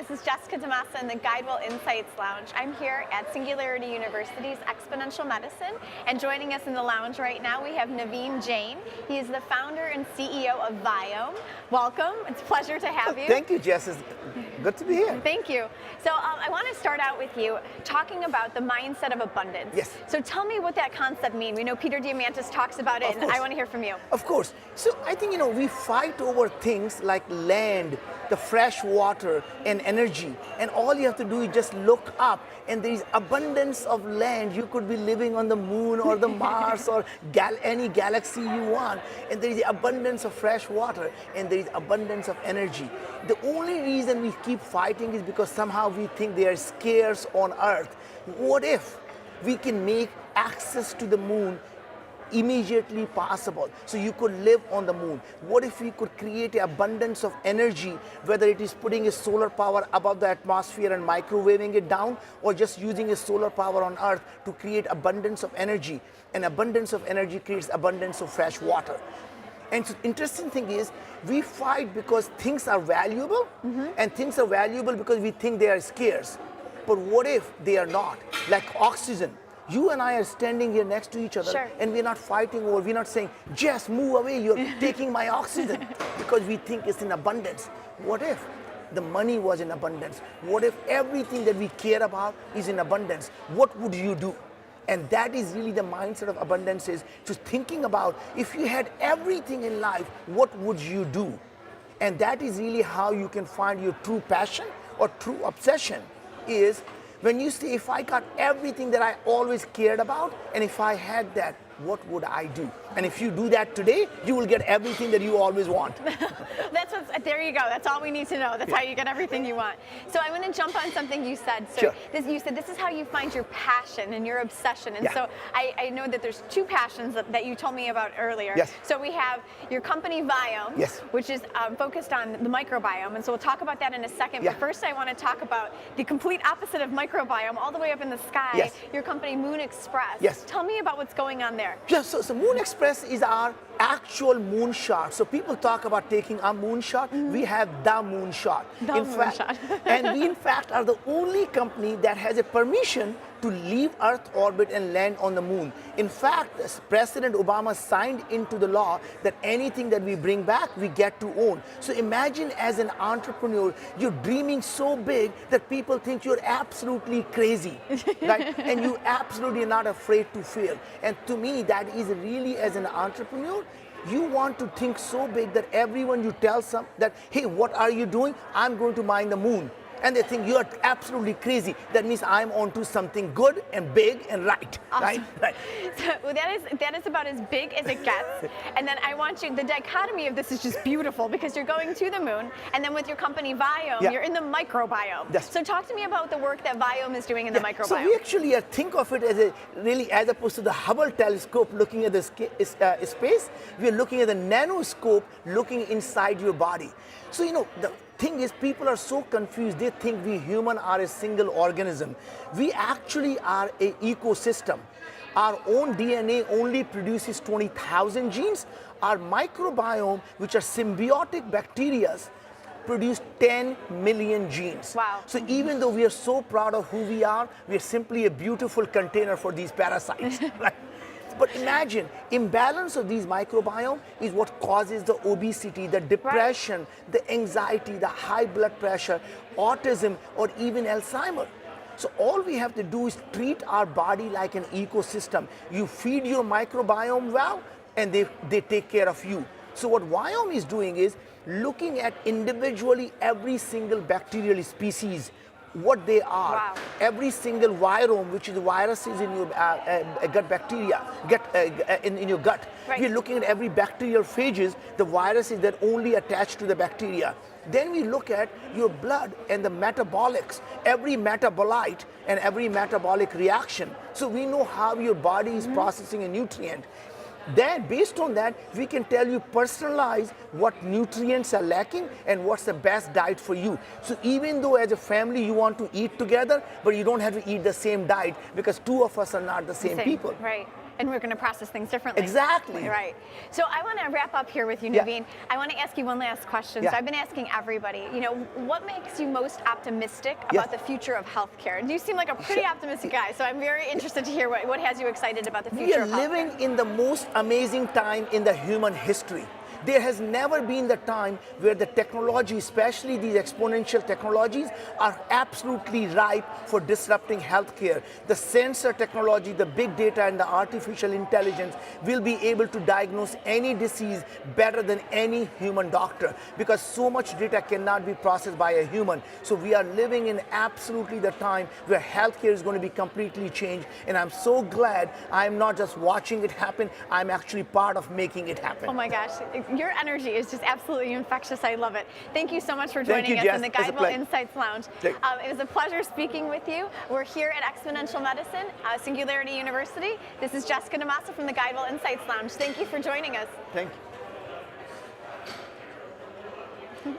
This is Jessica DeMassa in the Guidewell Insights Lounge. I'm here at Singularity University's Exponential Medicine, and joining us in the lounge right now we have Naveen Jain. He is the founder and CEO of Viome. Welcome. It's a pleasure to have you. Thank you, Jess. It's good to be here. Thank you. So I want to start out with you talking about the mindset of abundance. Yes. So tell me what that concept means. We know Peter Diamandis talks about it, and I want to hear from you. Of course. So I think, we fight over things like land, the fresh water, and energy. And all you have to do is just look up, and there is abundance of land. You could be living on the moon or the Mars or any galaxy you want. And there is abundance of fresh water, and there is abundance of energy. The only reason we keep fighting is because somehow we think they are scarce on Earth. What if we can make access to the moon immediately possible, so you could live on the moon? What if we could create an abundance of energy, whether it is putting a solar power above the atmosphere and microwaving it down, or just using a solar power on Earth to create abundance of energy? And abundance of energy creates abundance of fresh water. And so interesting thing is, we fight because things are valuable, and things are valuable because we think they are scarce. But what if they are not? Like oxygen. You and I are standing here next to each other, and we're not fighting over, we're not saying, Jess, move away, you're taking my oxygen, because we think it's in abundance. What if the money was in abundance? What if everything that we care about is in abundance? What would you do? And that is really the mindset of abundance, is just thinking about, if you had everything in life, what would you do? And that is really how you can find your true passion or true obsession, is when you say, if I got everything that I always cared about, and if I had that, what would I do? And if you do that today, you will get everything that you always want. There you go. That's all we need to know. That's how you get everything you want. So I want to jump on something you said. So you said this is how you find your passion and your obsession. And so I know that there's two passions that you told me about earlier. Yes. So we have your company Viome, which is focused on the microbiome. And so we'll talk about that in a second. But first I want to talk about the complete opposite of microbiome, all the way up in the sky, your company Moon Express. Tell me about what's going on there. So Moon Express is our actual moonshot. So people talk about taking a moonshot. We have the moonshot. And we in fact are the only company that has a permission to leave Earth orbit and land on the moon. In fact, President Obama signed into the law that anything that we bring back, we get to own. So imagine, as an entrepreneur, you're dreaming so big that people think you're absolutely crazy, right? And you absolutely are not afraid to fail. And to me, that is really, as an entrepreneur, you want to think so big that everyone you tell that, hey, what are you doing? I'm going to mine the moon. And they think you're absolutely crazy. That means I'm onto something good and big and right. Awesome. Right. So that is about as big as it gets. And then I want you, the dichotomy of this is just beautiful, because you're going to the moon, and then with your company Viome, you're in the microbiome. So talk to me about the work that Viome is doing in the microbiome. So we actually think of it as as opposed to the Hubble telescope looking at the space, we're looking at the nanoscope looking inside your body. So the thing is, people are so confused. They think we human are a single organism. We actually are an ecosystem. Our own DNA only produces 20,000 genes. Our microbiome, which are symbiotic bacteria, produce 10 million genes. Wow. So even though we are so proud of who we are simply a beautiful container for these parasites. Right? But imagine, imbalance of these microbiome is what causes the obesity, the depression, the anxiety, the high blood pressure, autism, or even Alzheimer's. So all we have to do is treat our body like an ecosystem. You feed your microbiome well, and they take care of you. So what Viome is doing is looking at individually every single bacterial species, what they are. Wow. Every single virome, which is the viruses in your gut bacteria, in your gut. We're looking at every bacterial phages, the viruses that only attach to the bacteria. Then we look at your blood and the metabolics, every metabolite and every metabolic reaction. So we know how your body is processing a nutrient. Then, based on that, we can tell you, personalize what nutrients are lacking and what's the best diet for you. So even though as a family you want to eat together, but you don't have to eat the same diet, because two of us are not the same people. Right. And we're going to process things differently. Exactly. Right. So I want to wrap up here with you, Yeah. Naveen. I want to ask you one last question. Yeah. So I've been asking everybody, you know, what makes you most optimistic Yes. about the future of healthcare? And you seem like a pretty optimistic guy, so I'm very interested to hear what has you excited about the We future are of healthcare. living in the most amazing time in the human history. There has never been the time where the technology, especially these exponential technologies, are absolutely ripe for disrupting healthcare. The sensor technology, the big data, and the artificial intelligence will be able to diagnose any disease better than any human doctor, because so much data cannot be processed by a human. So we are living in absolutely the time where healthcare is going to be completely changed, and I'm so glad I'm not just watching it happen, I'm actually part of making it happen. Oh my gosh, your energy is just absolutely infectious. I love it. Thank you so much for joining us Jess. in the It's a Guidewell pleasure. Insights Lounge. It was a pleasure speaking with you. We're here at Exponential Medicine, Singularity University. This is Jessica Damasa from the Guidewell Insights Lounge. Thank you for joining us. Thank you.